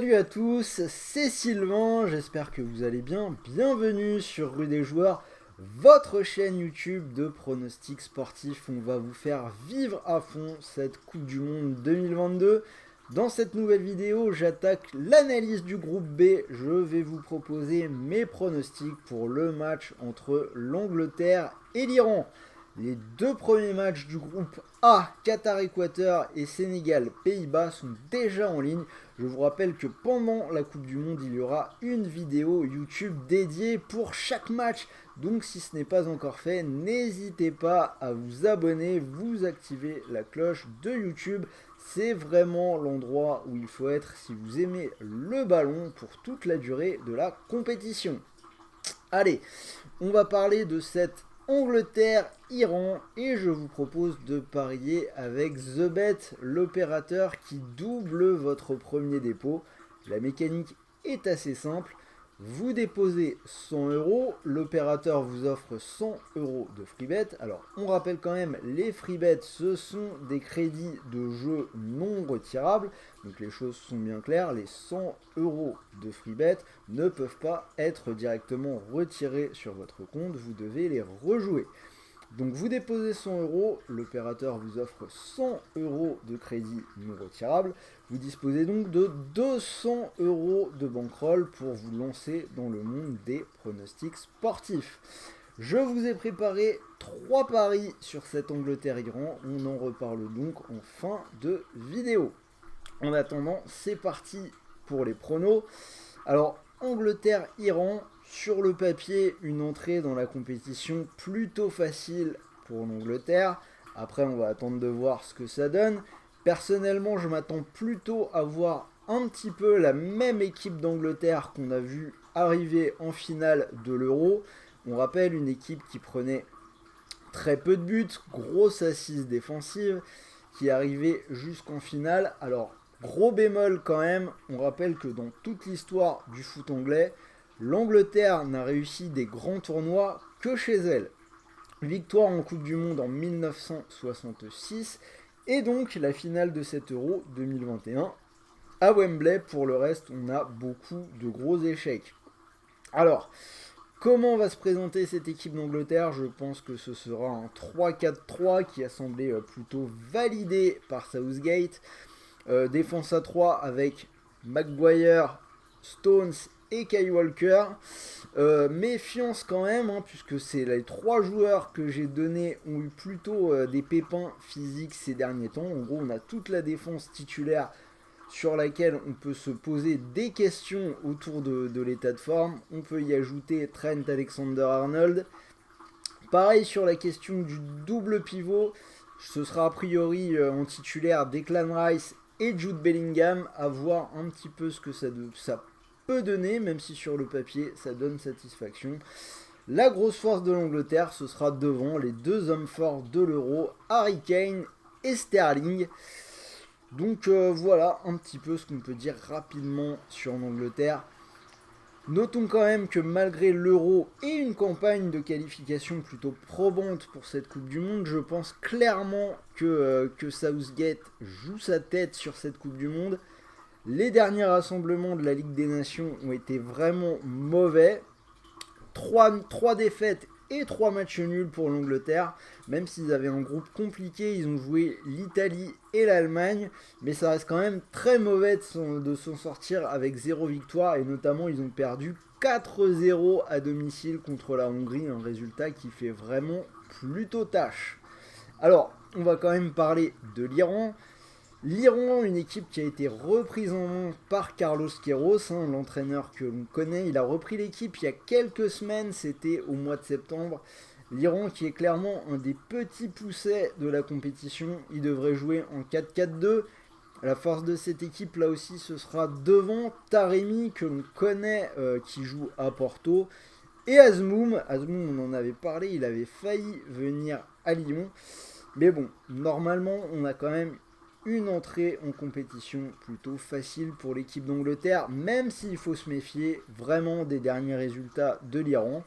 Salut à tous, c'est Sylvain, j'espère que vous allez bien. Bienvenue sur Rue des Joueurs, votre chaîne YouTube de pronostics sportifs. On va vous faire vivre à fond cette Coupe du Monde 2022. Dans cette nouvelle vidéo, j'attaque l'analyse du groupe B. Je vais vous proposer mes pronostics pour le match entre l'Angleterre et l'Iran. Les deux premiers matchs du groupe A, Qatar-Équateur et Sénégal-Pays-Bas sont déjà en ligne. Je vous rappelle que pendant la Coupe du Monde, il y aura une vidéo YouTube dédiée pour chaque match. Donc si ce n'est pas encore fait, n'hésitez pas à vous abonner, vous activer la cloche de YouTube. C'est vraiment l'endroit où il faut être si vous aimez le ballon pour toute la durée de la compétition. Allez, on va parler de cette Angleterre-Iran et je vous propose de parier avec TheBet, l'opérateur qui double votre premier dépôt. La mécanique est assez simple. Vous déposez 100 €, l'opérateur vous offre 100 € de freebet. Alors on rappelle quand même, les freebets ce sont des crédits de jeu non retirables. Donc les choses sont bien claires, les 100 € de freebet ne peuvent pas être directement retirés sur votre compte, vous devez les rejouer. Donc vous déposez 100 €, l'opérateur vous offre 100 € de crédit non retirable. Vous disposez donc de 200 € de bankroll pour vous lancer dans le monde des pronostics sportifs. Je vous ai préparé 3 paris sur cette Angleterre-Iran. On en reparle donc en fin de vidéo. En attendant, c'est parti pour les pronos. Alors, Angleterre-Iran, sur le papier, une entrée dans la compétition plutôt facile pour l'Angleterre. Après, on va attendre de voir ce que ça donne. Personnellement, je m'attends plutôt à voir un petit peu la même équipe d'Angleterre qu'on a vu arriver en finale de l'Euro. On rappelle une équipe qui prenait très peu de buts, grosse assise défensive, qui arrivait jusqu'en finale. Alors, gros bémol quand même, on rappelle que dans toute l'histoire du foot anglais, l'Angleterre n'a réussi des grands tournois que chez elle. Victoire en Coupe du Monde en 1966 et donc la finale de cet Euro 2021 à Wembley. Pour le reste, on a beaucoup de gros échecs. Alors, comment va se présenter cette équipe d'Angleterre? Je pense que ce sera un 3-4-3 qui a semblé plutôt validé par Southgate. Défense à 3 avec Maguire, Stones et Kyle Walker. Méfiance quand même, puisque c'est les 3 joueurs que j'ai donnés ont eu plutôt des pépins physiques ces derniers temps. En gros, on a toute la défense titulaire sur laquelle on peut se poser des questions autour de l'état de forme. On peut y ajouter Trent Alexander-Arnold. Pareil sur la question du double pivot. Ce sera a priori en titulaire Declan Rice et Jude Bellingham, à voir un petit peu ce que ça peut donner, même si sur le papier ça donne satisfaction. La grosse force de l'Angleterre, ce sera devant les deux hommes forts de l'Euro, Harry Kane et Sterling. Donc voilà un petit peu ce qu'on peut dire rapidement sur l'Angleterre. Notons quand même que malgré l'Euro et une campagne de qualification plutôt probante pour cette Coupe du Monde, je pense clairement que Southgate joue sa tête sur cette Coupe du Monde. Les derniers rassemblements de la Ligue des Nations ont été vraiment mauvais. 3 défaites et 3 matchs nuls pour l'Angleterre. Même s'ils avaient un groupe compliqué, ils ont joué l'Italie et l'Allemagne. Mais ça reste quand même très mauvais de s'en sortir avec 0 victoire. Et notamment, ils ont perdu 4-0 à domicile contre la Hongrie. Un résultat qui fait vraiment plutôt tâche. Alors, on va quand même parler de l'Iran. L'Iran, une équipe qui a été reprise en main par Carlos Queiroz, l'entraîneur que l'on connaît. Il a repris l'équipe il y a quelques semaines, c'était au mois de septembre. L'Iran qui est clairement un des petits poussets de la compétition. Il devrait jouer en 4-4-2. La force de cette équipe là aussi, ce sera devant Taremi que l'on connaît, qui joue à Porto. Et Azmoum, on en avait parlé, il avait failli venir à Lyon. Mais bon, normalement on a quand même une entrée en compétition plutôt facile pour l'équipe d'Angleterre, même s'il faut se méfier vraiment des derniers résultats de l'Iran.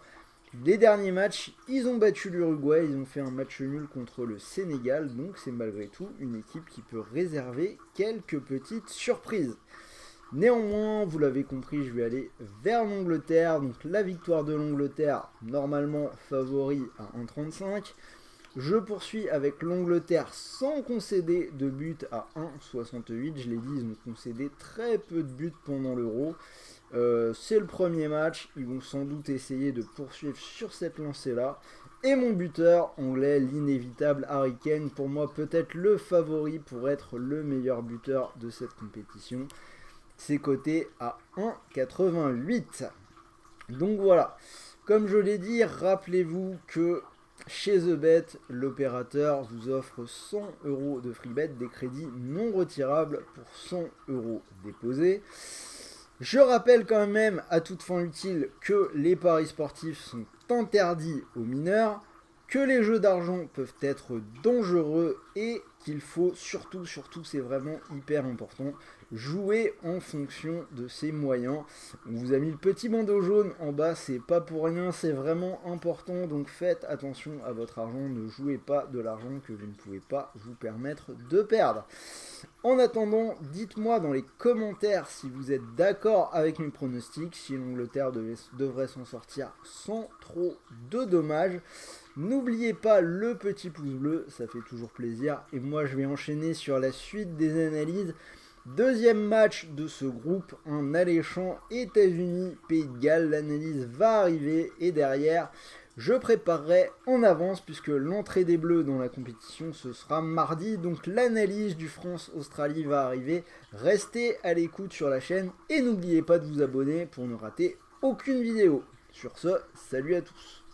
Les derniers matchs, ils ont battu l'Uruguay, ils ont fait un match nul contre le Sénégal, donc c'est malgré tout une équipe qui peut réserver quelques petites surprises. Néanmoins, vous l'avez compris, je vais aller vers l'Angleterre. Donc la victoire de l'Angleterre, normalement favori à 1,35. Je poursuis avec l'Angleterre sans concéder de but à 1,68. Je l'ai dit, ils ont concédé très peu de buts pendant l'Euro. C'est le premier match, ils vont sans doute essayer de poursuivre sur cette lancée-là. Et mon buteur anglais, l'inévitable Harry Kane, pour moi peut-être le favori pour être le meilleur buteur de cette compétition. C'est coté à 1,88. Donc voilà, comme je l'ai dit, rappelez-vous que chez TheBet, l'opérateur vous offre 100 € de free bet, des crédits non retirables pour 100 € déposés. Je rappelle quand même à toute fin utile que les paris sportifs sont interdits aux mineurs, que les jeux d'argent peuvent être dangereux et qu'il faut surtout, c'est vraiment hyper important, jouer en fonction de ses moyens. On vous a mis le petit bandeau jaune en bas, c'est pas pour rien, c'est vraiment important, donc faites attention à votre argent, ne jouez pas de l'argent que vous ne pouvez pas vous permettre de perdre. En attendant, dites-moi dans les commentaires si vous êtes d'accord avec mes pronostics, si l'Angleterre devrait s'en sortir sans trop de dommages. N'oubliez pas le petit pouce bleu, ça fait toujours plaisir. Et moi je vais enchaîner sur la suite des analyses. Deuxième match de ce groupe, un alléchant États-Unis-Pays de Galles. L'analyse va arriver et derrière, je préparerai en avance puisque l'entrée des Bleus dans la compétition ce sera mardi. Donc l'analyse du France-Australie va arriver. Restez à l'écoute sur la chaîne et n'oubliez pas de vous abonner pour ne rater aucune vidéo. Sur ce, salut à tous.